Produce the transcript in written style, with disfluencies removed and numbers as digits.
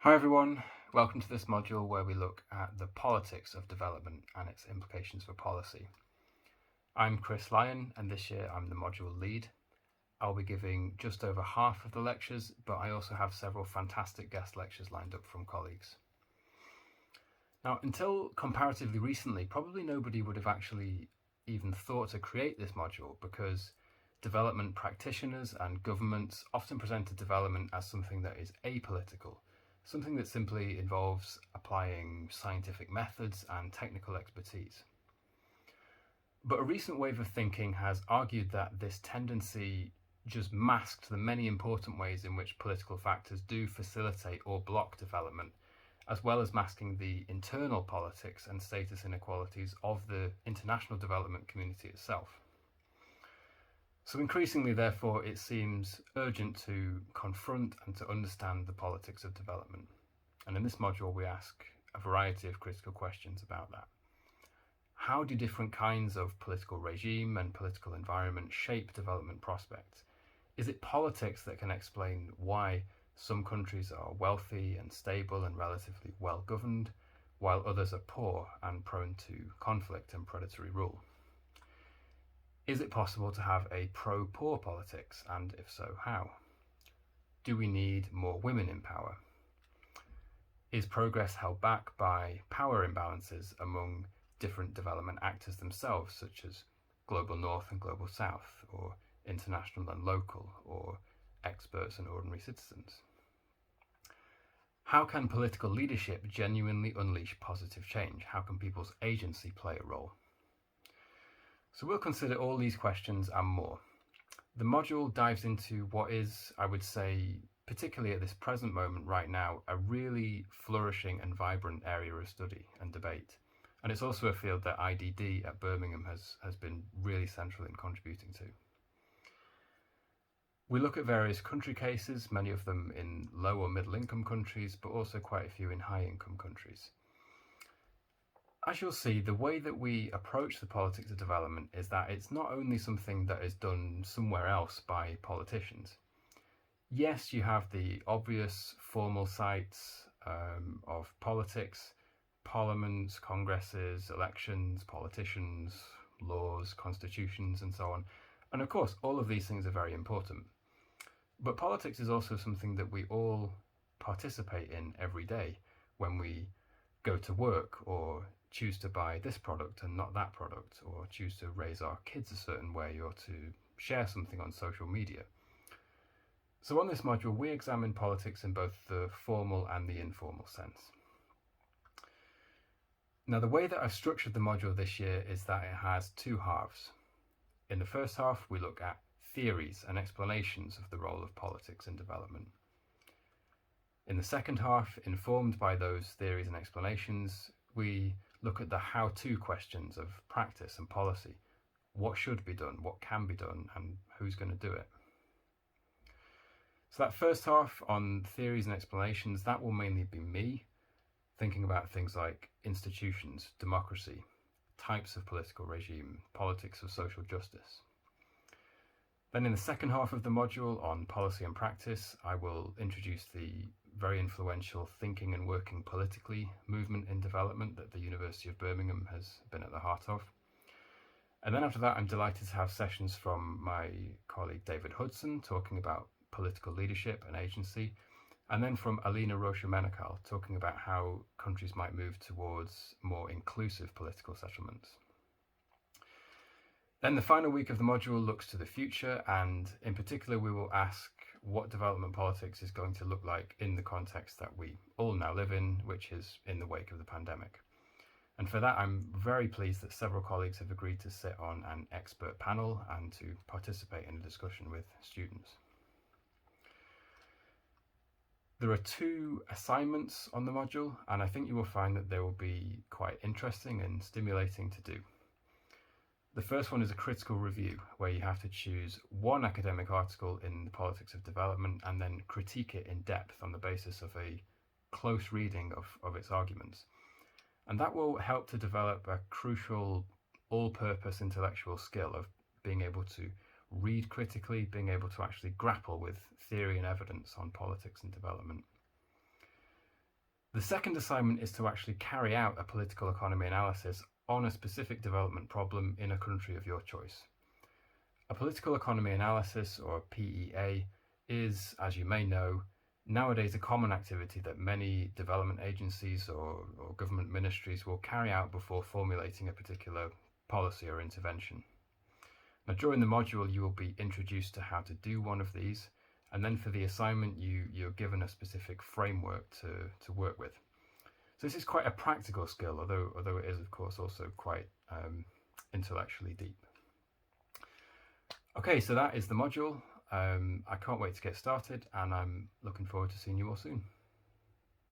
Hi everyone, welcome to this module where we look at the politics of development and its implications for policy. I'm Chris Lyon and this year I'm the module lead. I'll be giving just over half of the lectures, but I also have several fantastic guest lectures lined up from colleagues. Now, until comparatively recently, probably nobody would have actually even thought to create this module because development practitioners and governments often presented development as something that is apolitical, something that simply involves applying scientific methods and technical expertise. But a recent wave of thinking has argued that this tendency just masked the many important ways in which political factors do facilitate or block development, as well as masking the internal politics and status inequalities of the international development community itself. So increasingly, therefore, it seems urgent to confront and to understand the politics of development. And in this module, we ask a variety of critical questions about that. How do different kinds of political regime and political environment shape development prospects? Is it politics that can explain why some countries are wealthy and stable and relatively well governed, while others are poor and prone to conflict and predatory rule? Is it possible to have a pro-poor politics, and if so, how? Do we need more women in power? Is progress held back by power imbalances among different development actors themselves, such as global north and global south, or international and local, or experts and ordinary citizens? How can political leadership genuinely unleash positive change? How can people's agency play a role? So we'll consider all these questions and more. The module dives into what is, I would say, particularly at this present moment right now, a really flourishing and vibrant area of study and debate. And it's also a field that IDD at Birmingham has been really central in contributing to. We look at various country cases, many of them in low or middle income countries, but also quite a few in high income countries. As you'll see, the way that we approach the politics of development is that it's not only something that is done somewhere else by politicians. Yes, you have the obvious formal sites of politics, parliaments, congresses, elections, politicians, laws, constitutions, and so on. And of course, all of these things are very important. But politics is also something that we all participate in every day when we go to work or choose to buy this product and not that product, or choose to raise our kids a certain way, or to share something on social media. So on this module, we examine politics in both the formal and the informal sense. Now, the way that I've structured the module this year is that it has two halves. In the first half, we look at theories and explanations of the role of politics in development. In the second half, informed by those theories and explanations, we look at the how-to questions of practice and policy. What should be done, what can be done, and who's going to do it? So that first half on theories and explanations, that will mainly be me thinking about things like institutions, democracy, types of political regime, politics of social justice. Then in the second half of the module on policy and practice, I will introduce the very influential Thinking and Working Politically movement in development that the University of Birmingham has been at the heart of. And then after that, I'm delighted to have sessions from my colleague David Hudson talking about political leadership and agency, and then from Alina Rocha-Menakal talking about how countries might move towards more inclusive political settlements. Then the final week of the module looks to the future, and in particular we will ask what development politics is going to look like in the context that we all now live in, which is in the wake of the pandemic. And for that, I'm very pleased that several colleagues have agreed to sit on an expert panel and to participate in a discussion with students. There are two assignments on the module, and I think you will find that they will be quite interesting and stimulating to do. The first one is a critical review, where you have to choose one academic article in the politics of development and then critique it in depth on the basis of a close reading of its arguments. And that will help to develop a crucial all-purpose intellectual skill of being able to read critically, being able to actually grapple with theory and evidence on politics and development. The second assignment is to actually carry out a political economy analysis on a specific development problem in a country of your choice. A political economy analysis, or PEA, is, as you may know, nowadays a common activity that many development agencies or government ministries will carry out before formulating a particular policy or intervention. Now, during the module, you will be introduced to how to do one of these, and then for the assignment, you're given a specific framework to work with. So this is quite a practical skill, although it is, of course, also quite intellectually deep. Okay, so that is the module. I can't wait to get started, and I'm looking forward to seeing you all soon.